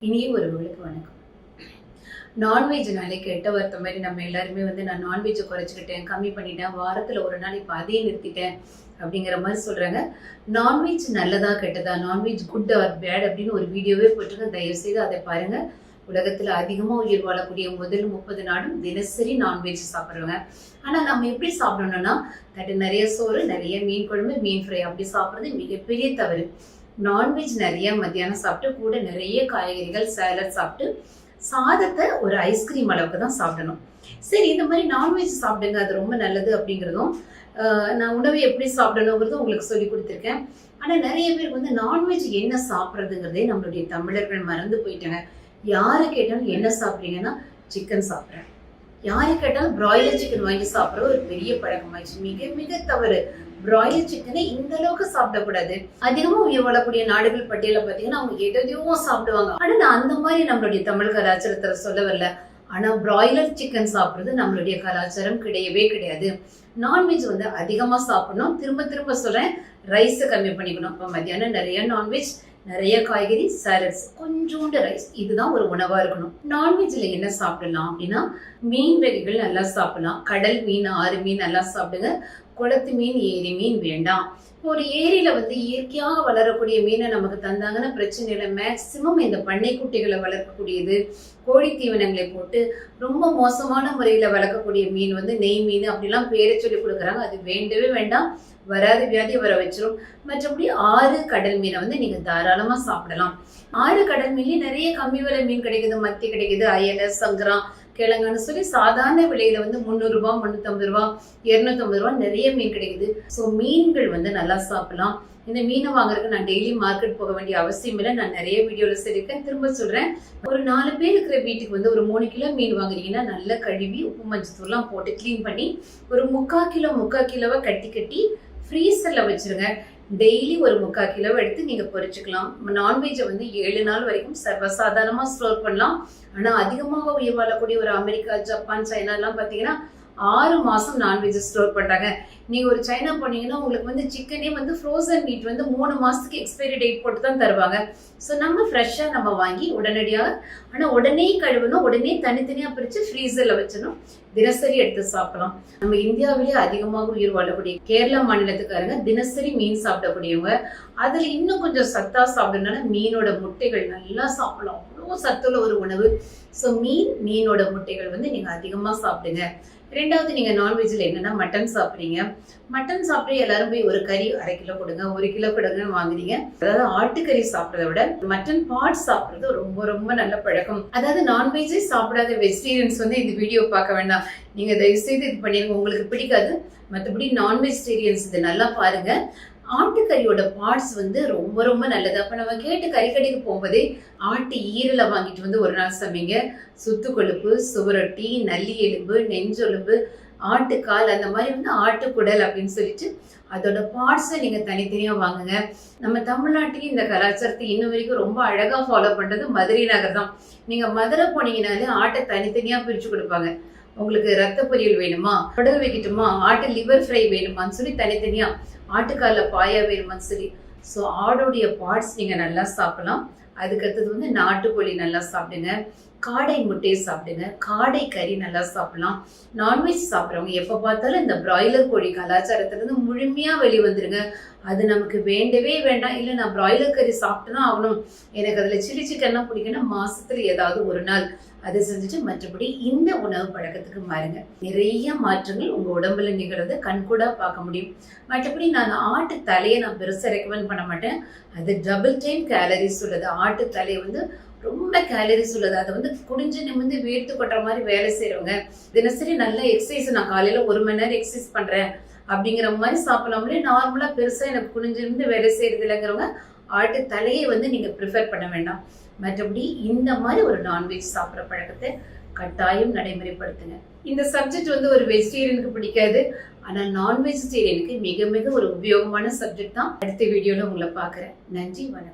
இனிய ஒருவர்களுக்கு வணக்கம். நான்வெஜ்னாலே கெட்ட வார்த்தை மாதிரி நம்ம எல்லாருமே நான் நான்வெஜ்ஜை குறைச்சிக்கிட்டேன், கம்மி பண்ணிட்டேன், வாரத்தில் ஒரு நாள் இப்போ அதையே நிறுத்திட்டேன் அப்படிங்கிற மாதிரி சொல்கிறாங்க. நான்வெஜ் நல்லதா கெட்டதா, நான்வெஜ் குட் ஆர் பேட் அப்படின்னு ஒரு வீடியோவே போட்டிருக்கேன். தயவுசெய்து அதை பாருங்கள். உலகத்தில் அதிகமாக உயிர் வாழக்கூடிய முதல் 30 நாடும் தினசரி நான்வெஜ் சாப்பிட்றவங்க. ஆனால் நம்ம எப்படி சாப்பிடணும்னா, தட்டு நிறைய சோறு, நிறைய மீன் குழம்பு, மீன் ஃப்ரை அப்படி சாப்பிட்றது மிகப்பெரிய தவறு. நான்வெஜ் நிறைய மத்தியானம் சாப்பிட்டு கூட நிறைய காய்கறிகள், சேலட் சாப்பிட்டு சாதத்தை ஒரு ஐஸ்கிரீம் அளவுக்கு தான் சாப்பிடணும். சரி, இந்த மாதிரி நான்வெஜ் சாப்பிடுங்க, அது ரொம்ப நல்லது அப்படிங்கிறதும் நான் உணவை எப்படி சாப்பிடணுங்கிறதும் உங்களுக்கு சொல்லி கொடுத்துருக்கேன். ஆனால் நிறைய பேருக்கு நான்வெஜ் என்ன சாப்பிட்றதுங்கிறதே நம்மளுடைய தமிழர்கள் மறந்து போயிட்டாங்க. யாரை கேட்டாலும் என்ன சாப்பிட்றீங்கன்னா சிக்கன் சாப்பிட்றேன், யாரை கேட்டாலும் பிராய்லர் சிக்கன் வாங்கி சாப்பிட்ற ஒரு பெரிய பழக்கமாயிடுச்சு. மிக மிக தவறு. பிராய்லர் சிக்கனை இந்த அளவுக்கு சாப்பிடக்கூடாது. அதிகமா உயிர் வாழக்கூடிய நாடுகள் பட்டியல பாத்தீங்கன்னா அவங்க எதையோ சாப்பிடுவாங்க. ஆனா நான் அந்த மாதிரி நம்மளுடைய தமிழ் கலாச்சாரத்துல சொல்ல வரல. ஆனா பிராய்லர் சிக்கன் சாப்பிடுறது நம்மளுடைய கலாச்சாரம் கிடையவே கிடையாது. நான்வெஜ் அதிகமா சாப்பிடணும். திரும்ப திரும்ப சொல்றேன், ரைஸை கம்மி பண்ணிக்கணும். இப்போ மத்தியானம் நிறைய நான்வெஜ், நிறைய காய்கறி, சாலட்ஸ், கொஞ்சோண்டு ரைஸ், இதுதான் ஒரு உணவா இருக்கணும். நான்வெஜ்ல என்ன சாப்பிடலாம் அப்படின்னா, மீன் வகைகள் நல்லா சாப்பிடலாம். கடல் மீன், ஆறு மீன் நல்லா சாப்பிடுங்க. குளத்து மீன், ஏரி மீன் வேண்டாம். ஒரு ஏரியில இயற்கையாக வளரக்கூடிய மீனை நமக்கு தந்தாங்கன்னா பிரச்சனை இல்லை. மேக்சிமம் இந்த பண்ணை குட்டிகளை வளர்க்கக்கூடியது, கோழி தீவனங்களை போட்டு ரொம்ப மோசமான முறையில வளர்க்கக்கூடிய மீன் நெய் மீன் அப்படிலாம் பேரை சொல்லி கொடுக்குறாங்க. அது வேண்டவே வேண்டாம். வராது வியாதி வர வச்சிரும். மற்றபடி ஆறு கடல் மீனை நீங்க தாராளமா சாப்பிடலாம். ஆறு கடல் மீன்லயே நிறைய கம்மி விலை மீன் கிடைக்குது. மத்தி கிடைக்குது, அயலை, சங்கரா, கிழங்குன்னு சொல்லி சாதாரண விலையில 300 ரூபாய், 350 ரூபாய், 250 ரூபாய் நிறைய மீன் கிடைக்குது. ஸோ மீன்கள் நல்லா சாப்பிடலாம். இந்த மீனை வாங்குறதுக்கு நான் டெய்லி மார்க்கெட் போக வேண்டிய அவசியம் இல்லை. நான் நிறைய வீடியோல சொல்லியிருக்கேன், திரும்ப சொல்றேன். ஒரு 4 பேர் இருக்கிற வீட்டுக்கு ஒரு 3 கிலோ மீன் வாங்குறீங்கன்னா நல்லா கழுவி உப்பு மஞ்சத்தூள்லாம் போட்டு கிளீன் பண்ணி ஒரு 3/4 கிலோவை கட்டி கட்டி ஃப்ரீசர்ல வச்சிருங்க. டெய்லி ஒரு 3/4 கிலோ எடுத்து நீங்க பொரிச்சுக்கலாம். நான்வெஜ்ஜை 7 நாள் வரைக்கும் சர்வசாதாரணமா ஸ்டோர் பண்ணலாம். ஆனா அதிகமாக உயிர் வாழக்கூடிய ஒரு அமெரிக்கா, ஜப்பான், சைனா எல்லாம் பாத்தீங்கன்னா 6 மாசம் நான்வெஜ் ஸ்டோர் பண்றாங்க. நீங்க ஒரு சைனா போனீங்கன்னா உங்களுக்கு சிக்கனே ஃப்ரோசன் மீட் 3 மாசத்துக்கு எக்ஸ்பைரி டேட் போட்டு தான் தருவாங்க. ஸோ நம்ம ஃப்ரெஷ்ஷா நம்ம வாங்கி உடனடியாக, ஆனா உடனே கழுவணும், உடனே தனித்தனியா பிரிச்சு ஃப்ரீசர்ல வச்சணும். தினசரி எடுத்து சாப்பிடலாம். நம்ம இந்தியாவிலேயே அதிகமாக உயிர் வாழக்கூடிய கேரளா மாநிலத்துக்காரங்க தினசரி மீன் சாப்பிடக்கூடியவங்க. அதுல இன்னும் கொஞ்சம் சத்தா சாப்பிடணும்னா மீனோட முட்டைகள் நல்லா சாப்பிடலாம். அவ்வளோ சத்துள்ள ஒரு உணவு. ஸோ மீனோட முட்டைகள் நீங்க அதிகமா சாப்பிடுங்க. ரெண்டாவது, நீங்க நான்வெஜ்ல என்னன்னா மட்டன் சாப்பிடுறீங்க. மட்டன் சாப்பிட்டு எல்லாரும் போய் ஒரு கறி 1/2 கிலோ கொடுங்க, 1 கிலோ கொடுங்க வாங்குறீங்க. அதாவது ஆட்டுக்கறி சாப்பிட்றத விட மட்டன் பார்ட் சாப்பிடுறது ரொம்ப ரொம்ப நல்ல பழக்கம். அதாவது நான்வெஜ்ஜே சாப்பிடாத வெஜிடேரியன்ஸ் இந்த வீடியோ பார்க்க வேண்டாம். நீங்க தயவு செய்து இது பண்ணிருங்க, உங்களுக்கு பிடிக்காது. மற்றபடி நான்வெஜிடேரியன்ஸ் இது நல்லா பாருங்க. ஆட்டுக்கறியோட பார்ட்ஸ் ரொம்ப ரொம்ப நல்லது. அப்ப நம்ம கேட்டு கறிக்கடைக்கு போகும்போதே ஆட்டு ஈரலை வாங்கிட்டு ஒரு நாள் சமைங்க. சுத்து கொழுப்பு, சுவரொட்டி, நல்லி எலும்பு, நெஞ்சொலும்பு, ஆட்டுக்கால், அந்த மாதிரி ஆட்டுக்குடல் அப்படின்னு சொல்லிட்டு அதோட பார்ட்ஸை நீங்க தனித்தனியா வாங்குங்க. நம்ம தமிழ்நாட்டிலேயும் இந்த கலாச்சாரத்தை இன்னும் வரைக்கும் ரொம்ப அழகா ஃபாலோ பண்றது மதுரை நகர் தான். நீங்க மதுரை போனீங்கனாலே ஆட்டை தனித்தனியா பிரிச்சு கொடுப்பாங்க. உங்களுக்கு ரத்த பொரியல் வேணுமா, குடல் வைக்கட்டுமா, ஆட்டு லிவர் ஃப்ரை வேணுமான்னு சொல்லி தனித்தனியா, ஆட்டுக்கால பாயா வேணுமான்னு சொல்லி. ஸோ ஆடோடைய பார்ட்ஸ் நீங்க நல்லா சாப்பிடலாம். அதுக்கடுத்தது நாட்டுக்கோழி நல்லா சாப்பிடுங்க. காடை முட்டையை சாப்பிடுங்க. காடை கறி நல்லா சாப்பிடலாம். நான்வெஜ் சாப்பிட்றவங்க எப்போ பார்த்தாலும் இந்த பிராய்லர் கோழி கலாச்சாரத்துல முழுமையா வெளிவந்துருங்க. அது நமக்கு வேண்டவே வேண்டாம். இல்லை நான் பிராய்லர் கறி சாப்பிட்டுதான் ஆகணும், எனக்கு அதுல சில்லி சிக்கன்லாம் பிடிக்குன்னா மாசத்துல ஏதாவது ஒரு நாள் அதை செஞ்சுட்டு மற்றபடி இந்த உணவு பழக்கத்துக்கு மாறுங்க. நிறைய மாற்றங்கள் உங்க உடம்புல நிகழ்றத கண்கூடா பார்க்க முடியும். மற்றபடி நான் ஆட்டு தலையை நான் பெருசா ரெக்கமெண்ட் பண்ண மாட்டேன். அது டபுள் டைம் கேலரிஸ் உள்ளது. ஆட்டு தலையை ரொம்ப கேலரிஸ் உள்ளது. அதை குடிஞ்சு நிமிந்து வேர்த்து கொட்டுற மாதிரி வேலை செய்யறவங்க, தினசரி நல்ல எக்ஸசைஸ், நான் காலையில 1 மணி நேரம் எக்ஸசைஸ் பண்றேன் அப்படிங்கிற மாதிரி சாப்பிடலாமலே, நார்மலா பெருசா எனக்கு குடிஞ்சு நிமிந்து வேலை செய்யறது இல்லைங்கிறவங்க ஆட்டு தலையை நீங்க ப்ரிஃபர் பண்ண வேண்டாம். மற்றபடி இந்த மாதிரி ஒரு நான்வெஜ் சாப்பிட்ற பழக்கத்தை கட்டாயம் நடைமுறைப்படுத்துங்க. இந்த சப்ஜெக்ட் ஒரு வெஜிடேரியனுக்கு பிடிக்காது, ஆனா நான் வெஜிடேரியனுக்கு மிக மிக ஒரு உபயோகமான சப்ஜெக்ட் தான். அடுத்த வீடியோல உங்களை பார்க்குறேன். நன்றி, வணக்கம்.